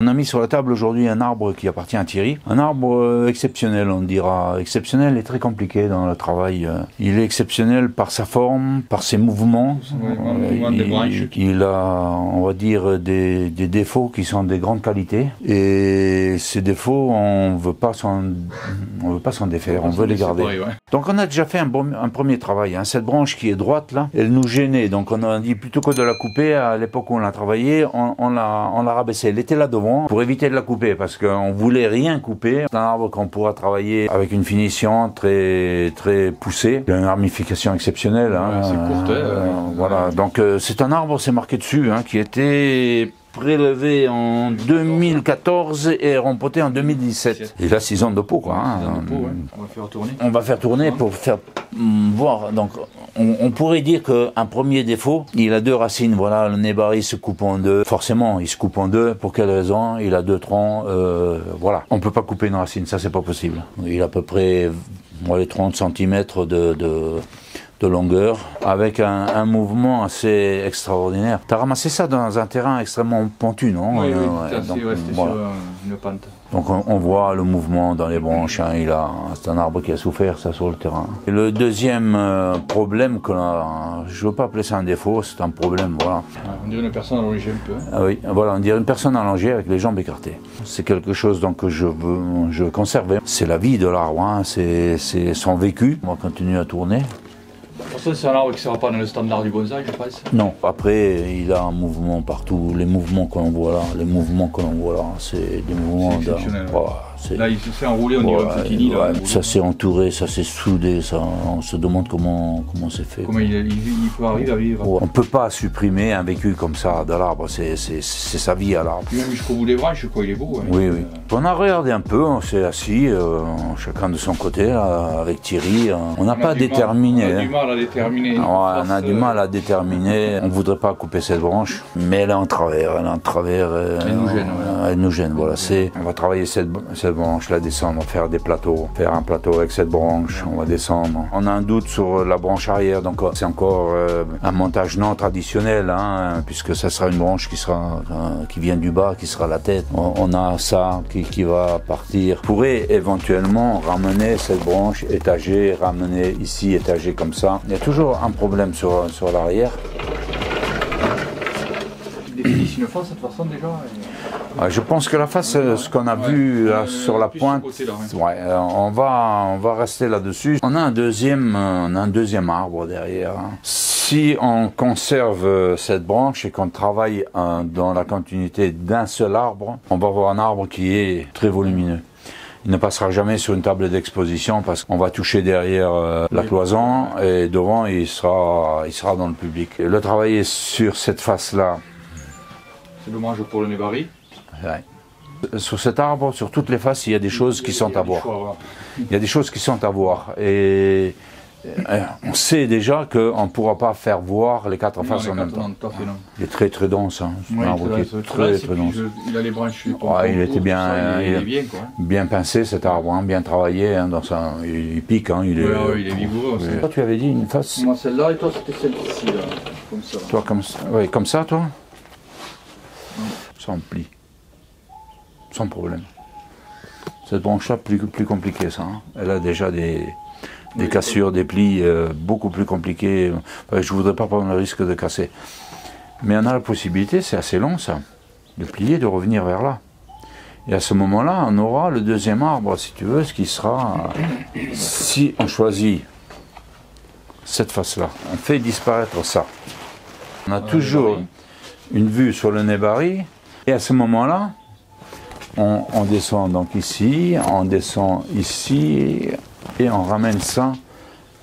On a mis sur la table aujourd'hui un arbre qui appartient à Thierry. Un arbre exceptionnel, on dira. Exceptionnel et très compliqué dans le travail. Il est exceptionnel par sa forme, par ses mouvements. Il a, on va dire, des défauts qui sont des grandes qualités. Et ces défauts, on veut pas s'en défaire, on veut les garder. Donc on a déjà fait un premier travail. Hein. Cette branche qui est droite là, elle nous gênait. Donc on a dit plutôt que de la couper, à l'époque où on l'a travaillé, on l'a rabaissée. Elle était là devant pour éviter de la couper parce qu'on voulait rien couper. C'est un arbre qu'on pourra travailler avec une finition très poussée. Il a une ramification exceptionnelle. Hein. C'est courte. Voilà. Donc c'est un arbre, c'est marqué dessus, hein, qui était prélevé en 2014 et rempoté en 2017. Il a 6 ans de peau, quoi. Hein. 6 ans de peau, ouais. On va faire tourner. On va faire tourner pour faire voir. Donc, on pourrait dire qu'un premier défaut, il a 2 racines. Voilà, le nébari se coupe en 2. Forcément, il se coupe en 2. Pour quelle raison? Il a 2 troncs. Voilà. On peut pas couper une racine, ça c'est pas possible. Il a à peu près 30 cm de longueur, avec un mouvement assez extraordinaire. Tu as ramassé ça dans un terrain extrêmement pentu, non? Oui, c'était voilà. Sur une pente. Donc on voit le mouvement dans les branches, hein, c'est un arbre qui a souffert ça sur le terrain. Et le deuxième problème que je ne veux pas appeler ça un défaut, c'est un problème, voilà. On dirait une personne allongée un peu. Ah oui, voilà, on dirait une personne allongée avec les jambes écartées. C'est quelque chose donc, que je veux conserver. C'est la vie de l'arbre, hein, c'est son vécu. On va continuer à tourner. Pour ça, c'est un arbre qui ne sera pas dans le standard du bonsaï, je pense. Non, après, il a un mouvement partout. Les mouvements que l'on voit là, c'est des mouvements exceptionnel. Là, il se fait enrouler, on dirait un petit nid. Ça s'est entouré, ça s'est soudé, ça, on se demande comment c'est fait. Comment il peut arriver à vivre. On ne peut pas supprimer un vécu comme ça de l'arbre, c'est sa vie à l'arbre. Même jusqu'au bout des branches, quoi, il est beau. Hein. Oui. On a regardé un peu, on s'est assis, chacun de son côté, là, avec Thierry. On n'a pas déterminé. On a du mal à déterminer. On a du mal à déterminer. On ne voudrait pas couper cette branche, mais elle est en travers. Elle nous gêne. Voilà. On va travailler cette branche, la descendre, faire des plateaux, faire un plateau avec cette branche, on va descendre. On a un doute sur la branche arrière, donc c'est encore un montage non traditionnel, hein, puisque ça sera une branche qui vient du bas, qui sera la tête. On a ça qui va partir. On pourrait éventuellement ramener cette branche étagée, ramener ici étagée comme ça. Il y a toujours un problème sur l'arrière. Tu définis une face cette façon déjà Je pense que la face, ce qu'on a vu sur la pointe, on va rester là-dessus. On a un deuxième arbre derrière. Hein. Si on conserve cette branche et qu'on travaille dans la continuité d'un seul arbre, on va avoir un arbre qui est très volumineux. Il ne passera jamais sur une table d'exposition parce qu'on va toucher derrière la cloison et devant il sera dans le public. Et le travailler sur cette face-là. C'est dommage pour le nébari. Ouais. Sur cet arbre, sur toutes les faces, il y a des choses qui sont à voir. Il y a des choses qui sont à voir. Et on sait déjà qu'on ne pourra pas faire voir les 4 faces en même temps. Il est très dense. Hein. C'est un arbre qui est très dense. Il a les branches. Il était bien pincé cet arbre, hein, bien travaillé. Hein, il pique. Hein, il est vigoureux. Toi, tu avais dit une face. Moi, celle-là et toi, c'était celle-ci. Comme ça. Toi, comme ça. Oui, comme ça, toi. Ça en plie. Sans problème. Cette branche-là, plus compliquée, ça. Hein. Elle a déjà des cassures, des plis beaucoup plus compliqués. Enfin, je ne voudrais pas prendre le risque de casser. Mais on a la possibilité, c'est assez long, ça, de plier, de revenir vers là. Et à ce moment-là, on aura le deuxième arbre, si tu veux, ce qui sera... Si on choisit cette face-là, on fait disparaître ça. On a toujours une vue sur le nébari. Et à ce moment-là, on descend donc ici, on descend ici, et on ramène ça.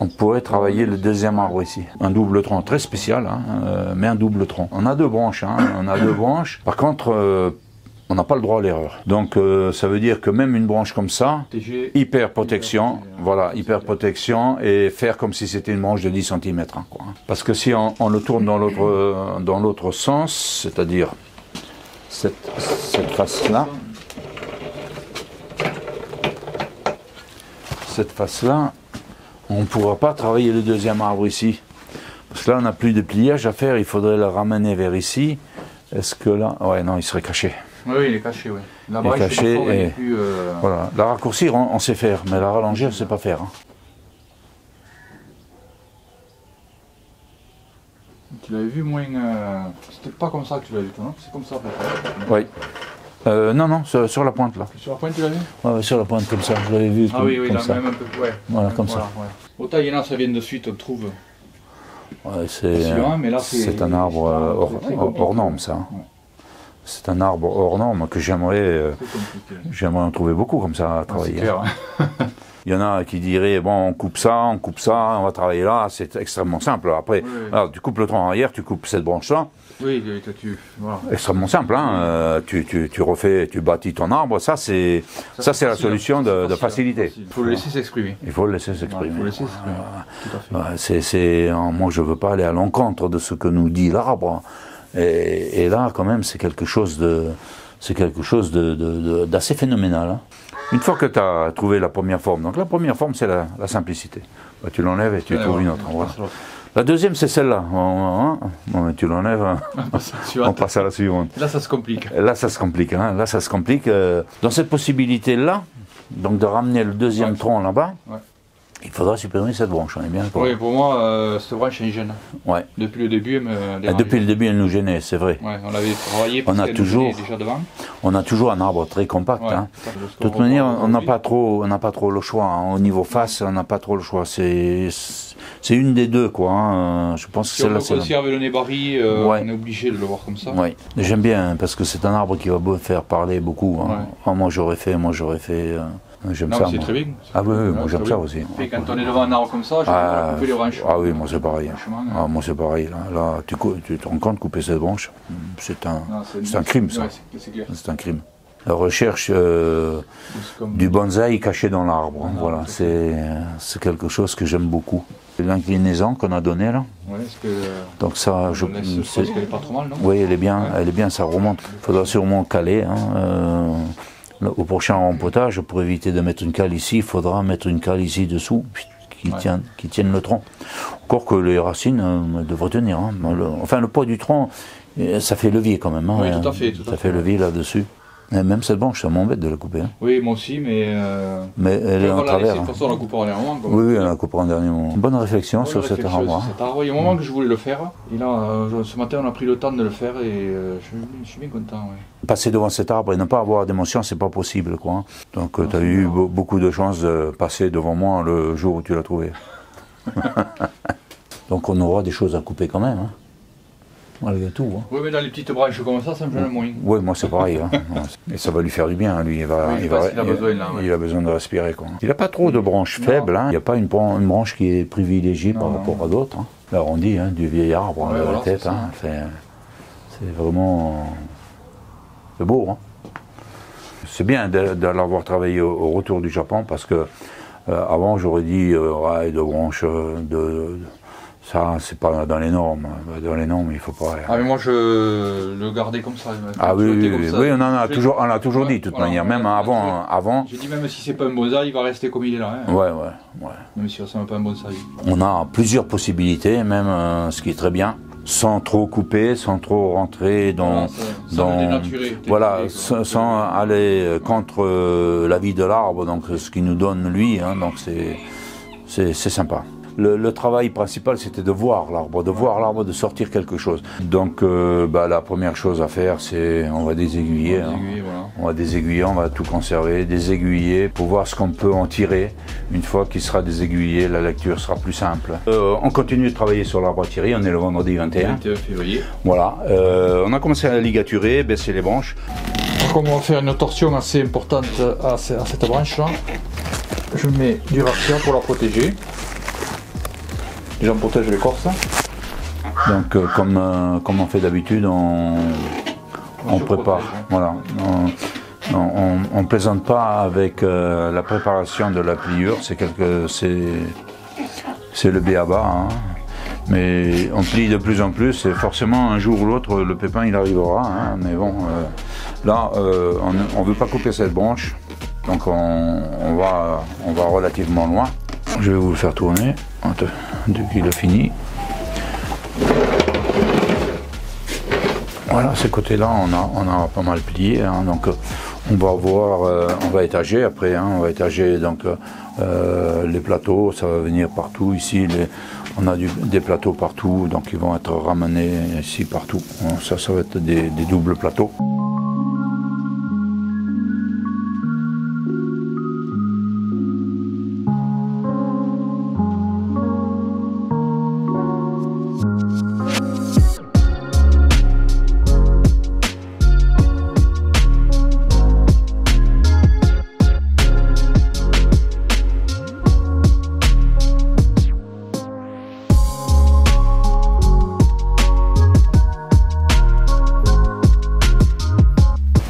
On pourrait travailler le deuxième arbre ici. Un double tronc, très spécial, hein, mais un double tronc. On a 2 branches, hein, Par contre, on n'a pas le droit à l'erreur. Donc ça veut dire que même une branche comme ça, hyper protection, et faire comme si c'était une branche de 10 cm. Hein, quoi. Parce que si on le tourne dans l'autre sens, c'est-à-dire cette face-là, on ne pourra pas travailler le deuxième arbre ici. Parce que là, on n'a plus de pliage à faire, il faudrait le ramener vers ici. Est-ce que là... Ouais, non, il serait caché. Oui, il est caché, oui. La Il est brèche, caché parfois, elle et est plus, voilà. La raccourcir, on sait faire, mais la rallonger, on ne sait pas faire. Hein. Tu l'avais vu moins... C'était pas comme ça que tu l'avais vu, toi, non? C'est comme ça, peut-être. Oui. Non, sur la pointe, là. Sur la pointe, tu l'as vu? Ouais, sur la pointe, comme ça. Je l'avais vu Ah comme, oui, oui, comme là, ça. même un peu... Ouais. Voilà, comme ça. Ouais. Autant il y en a, ça vient de suite, on le trouve. Ouais, Mais là, c'est un arbre hors norme, ça. Hein. Ouais. C'est un arbre hors norme que j'aimerais en trouver beaucoup comme ça à travailler. C'est clair, hein. Il y en a qui diraient, bon, on coupe ça, on va travailler là, c'est extrêmement simple. Après, Oui. alors, tu coupes le tronc arrière, tu coupes cette branche-là, Oui, voilà. extrêmement simple, hein. Tu refais, tu bâtis ton arbre, ça c'est la solution de facilité. Il faut le laisser s'exprimer. Il faut le laisser s'exprimer. Il faut le laisser s'exprimer, tout à fait. Moi je veux pas aller à l'encontre de ce que nous dit l'arbre. Et là, quand même, c'est quelque chose d'assez phénoménal. Hein. Une fois que tu as trouvé la première forme, donc la première forme, c'est la simplicité. Bah, tu l'enlèves et tu trouves une autre. Voilà. La deuxième, c'est celle-là. Bon, tu l'enlèves, on passe à la suivante. Là, ça se complique. Là, ça se complique. Hein. Là, ça se complique. Dans cette possibilité-là, donc de ramener le deuxième tronc là-bas, il faudra supprimer cette branche, on est bien d'accord. Oui, pour moi, cette branche est une gêne. Ouais. Depuis le début, elle me dérange. Depuis le début, elle nous gênait, c'est vrai. Ouais, on l'avait travaillé parce qu'elle nous gênait déjà devant. On a toujours un arbre très compact. Ouais, hein. De toute manière, on n'a pas trop le choix. Hein. Au niveau face, on n'a pas trop le choix. C'est une des deux, quoi. Hein. Je pense que si on celle-là, veut aussi avec le nez barré, on est obligé de le voir comme ça. Oui, j'aime bien parce que c'est un arbre qui va faire parler beaucoup. Hein. Ouais. Oh, moi j'aurais fait. J'aime ça. C'est très bien. Ah oui, moi j'aime ça aussi. Et quand on est devant un arbre comme ça, je peux couper les branches. Ah oui, moi c'est pareil. Moi c'est pareil. Là tu te rends compte, couper cette branche, c'est un crime ça. Ouais, c'est clair. C'est un crime. La recherche du bonsaï caché dans l'arbre. Hein, voilà, c'est quelque chose que j'aime beaucoup. L'inclinaison qu'on a donnée là. Ouais, donc ça, je pense qu'elle est pas trop mal, non? Oui, elle est bien, ça remonte. Il faudra sûrement caler. Hein, au prochain rempotage, pour éviter de mettre une cale ici, il faudra mettre une cale ici dessous qui tienne le tronc. Encore que les racines devraient tenir. Hein. Le poids du tronc, ça fait levier quand même. Hein, oui, tout à fait. Ça fait levier là-dessus. Et même cette branche, ça m'embête de la couper. Hein. Oui, moi aussi, mais elle est en travers. De toute façon, on la coupera en dernier moment. Oui, on la coupera en dernier moment. Bonne réflexion sur cet arbre. Il y a un moment que je voulais le faire. Et là, ce matin, on a pris le temps de le faire et je suis bien content. Ouais. Passer devant cet arbre et ne pas avoir d'émotion, c'est pas possible, quoi. Hein. Donc, tu as eu beaucoup de chance de passer devant moi le jour où tu l'as trouvé. Donc, on aura des choses à couper quand même. Hein. Malgré tout. Hein. Oui, mais dans les petites branches comme ça me gêne moins. Oui, moi c'est pareil. Hein. Et ça va lui faire du bien. Lui, il a besoin de respirer. Quoi. Il n'a pas trop de branches faibles. Hein. Il n'y a pas une branche qui est privilégiée par rapport à d'autres. Hein. Là, on dit du vieil arbre à la tête. Hein. C'est vraiment... C'est beau. Hein. C'est bien de l'avoir travaillé au retour du Japon parce que avant, j'aurais dit de branches ça, c'est pas dans les normes. Dans les normes, il faut pas. Ah, mais moi, je le gardais comme ça. Ah oui, on a toujours dit, de toute manière. Même avant. J'ai dit, même si c'est pas un bonsaï, il va rester comme il est là. Hein. Ouais. Même si ça n'est pas un bonsaï. On a plusieurs possibilités, même ce qui est très bien, sans trop couper, sans trop rentrer dans sans aller contre la vie de l'arbre, donc ce qui nous donne lui. Hein, donc c'est sympa. Le travail principal, c'était de voir l'arbre, de sortir quelque chose. Donc, la première chose à faire, c'est on va désaiguiller. On va désaiguiller, on va tout conserver, désaiguiller pour voir ce qu'on peut en tirer. Une fois qu'il sera désaiguillé, la lecture sera plus simple. On continue de travailler sur l'arbre à tirer, on est le vendredi 21 février. Voilà, on a commencé à ligaturer, baisser les branches. Comme on va faire une torsion assez importante à cette branche-là, je mets du raffia pour la protéger. Déjà on protège l'écorce. Donc comme on fait d'habitude, on prépare. Voilà. On ne plaisante pas avec la préparation de la pliure, c'est le b.a.-ba. Hein. Mais on plie de plus en plus et forcément un jour ou l'autre le pépin il arrivera. Hein. Mais bon, là on ne veut pas couper cette branche, donc on va relativement loin. Je vais vous le faire tourner dès qu'il a fini. Voilà, ces côtés-là, on a pas mal plié, hein, donc on va voir, on va étager après, hein, on va étager donc les plateaux, ça va venir partout ici, on a des plateaux partout, donc ils vont être ramenés ici partout. Ça va être des doubles plateaux.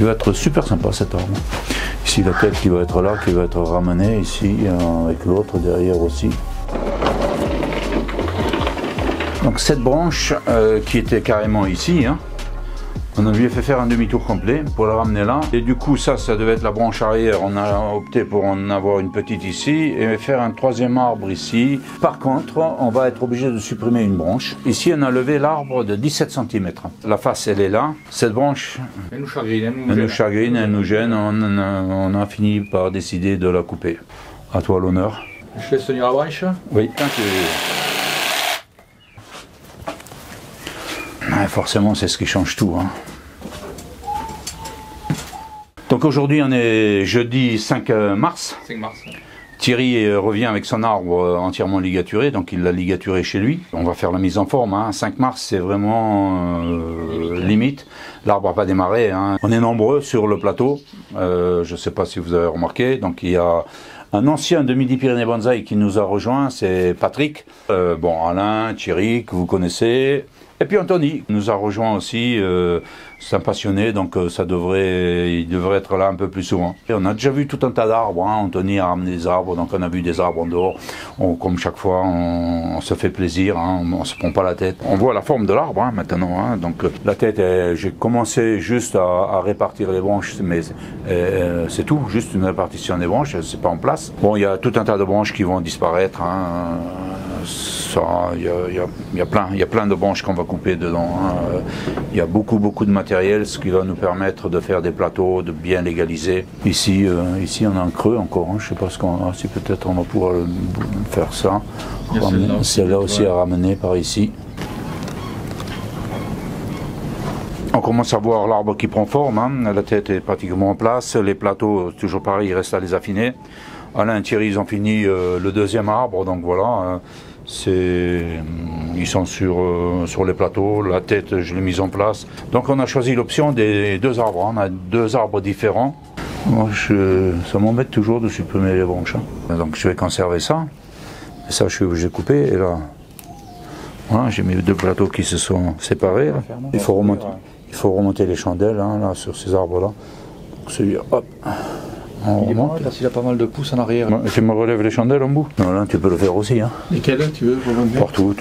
Il va être super sympa cet arbre. Ici la tête qui va être là, qui va être ramenée ici avec l'autre derrière aussi. Donc cette branche qui était carrément ici, hein, on lui a fait faire un demi-tour complet pour la ramener là. Et du coup ça devait être la branche arrière. On a opté pour en avoir une petite ici et faire un troisième arbre ici. Par contre, on va être obligé de supprimer une branche. Ici on a levé l'arbre de 17 cm. La face elle est là. Cette branche, elle nous chagrine, elle nous gêne. On a fini par décider de la couper. À toi l'honneur. Je laisse tenir la branche. Oui. Forcément, c'est ce qui change tout. Hein. Donc aujourd'hui, on est jeudi 5 mars. 5 mars. Thierry revient avec son arbre entièrement ligaturé, donc il l'a ligaturé chez lui. On va faire la mise en forme. Hein. 5 mars, c'est vraiment limite. L'arbre n'a pas démarré. Hein. On est nombreux sur le plateau. Je ne sais pas si vous avez remarqué. Donc il y a un ancien de Midi-Pyrénées Bonsaï qui nous a rejoint, c'est Patrick. Bon, Alain, Thierry, que vous connaissez. Et puis Anthony nous a rejoint aussi, c'est un passionné, donc il devrait être là un peu plus souvent. Et on a déjà vu tout un tas d'arbres, hein. Anthony a ramené des arbres, donc on a vu des arbres en dehors. Comme chaque fois, on se fait plaisir, hein. On ne se prend pas la tête. On voit la forme de l'arbre hein, maintenant, hein. Donc la tête, j'ai commencé juste à répartir les branches, mais c'est tout, juste une répartition des branches, c'est pas en place. Bon, il y a tout un tas de branches qui vont disparaître, hein. Il y a plein de branches qu'on va couper dedans. Hein. Il y a beaucoup de matériel, ce qui va nous permettre de faire des plateaux, de bien légaliser. Ici on a un creux encore. Hein. Je ne sais pas ce qu'on a. Si peut-être on va pouvoir faire ça. Celle-là aussi à ramener par ici. On commence à voir l'arbre qui prend forme. Hein. La tête est pratiquement en place. Les plateaux, toujours pareil, il reste à les affiner. Alain et Thierry, ils ont fini le deuxième arbre, donc voilà. Ils sont sur les plateaux, la tête je l'ai mise en place. Donc on a choisi l'option des deux arbres, on a deux arbres différents. Moi, ça m'embête toujours de supprimer les branches. Hein. Donc je vais conserver ça. Et ça je suis obligé de couper et là, voilà, j'ai mis deux plateaux qui se sont séparés. Là. Il faut remonter les chandelles hein, là, sur ces arbres-là. Celui-là, hop. Il est mal, parce qu'il a pas mal de pouces en arrière. Tu me relèves les chandelles en bout? Non, là, tu peux le faire aussi. Hein. Lesquelles tu veux relever? Partout,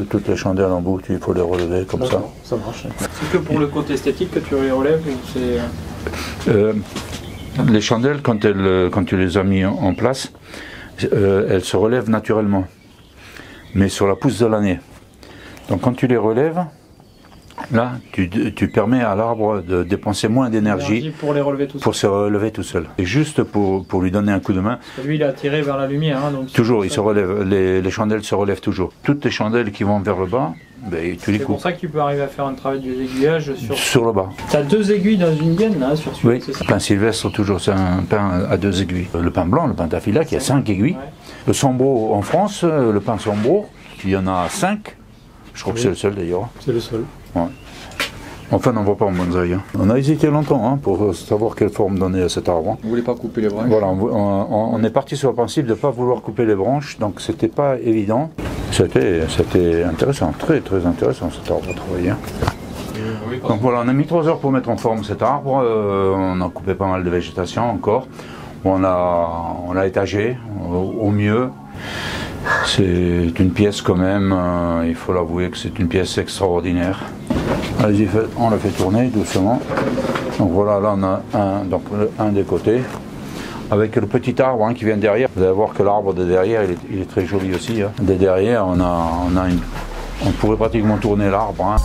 toutes les chandelles en bout, il faut les relever comme ça. Ça marche. C'est que pour le côté esthétique que tu les relèves ou c'est... Les chandelles, quand tu les as mis en place, elles se relèvent naturellement, mais sur la pousse de l'année. Donc quand tu les relèves, là, tu permets à l'arbre de dépenser moins d'énergie pour les relever tout seul. Pour se relever tout seul. Et juste pour lui donner un coup de main. Parce que lui, il est tiré vers la lumière. Hein, donc toujours, il se relève. Les chandelles se relèvent toujours. Toutes les chandelles qui vont vers le bas, ben, tu les coupes. C'est pour ça que tu peux arriver à faire un travail d'aiguillage sur le bas. Tu as deux aiguilles dans une gaine, là, sur celui-là. Oui, le pain sylvestre, toujours, c'est un pain à deux aiguilles. Le pain blanc, le pain tafilac, il y a 5 aiguilles. Ouais. Le Sambro en France, le pain Sambro, il y en a 5. Je crois que c'est le seul d'ailleurs. C'est le seul. Ouais. Enfin, on n'en voit pas en bonsaï. Hein. On a hésité longtemps hein, pour savoir quelle forme donner à cet arbre. Vous ne voulez pas couper les branches? Voilà, on est parti sur le principe de ne pas vouloir couper les branches, donc c'était pas évident. C'était intéressant, très intéressant cet arbre à travailler. Hein. Oui, donc voilà, on a mis 3 heures pour mettre en forme cet arbre. On a coupé pas mal de végétation encore. On l'a étagé au mieux. C'est une pièce quand même, il faut l'avouer que c'est une pièce extraordinaire. Allez-y, on la fait tourner doucement. Donc voilà, là on a un des côtés. Avec le petit arbre hein, qui vient derrière. Vous allez voir que l'arbre de derrière, il est très joli aussi. Hein. De derrière, on pourrait pratiquement tourner l'arbre. Hein.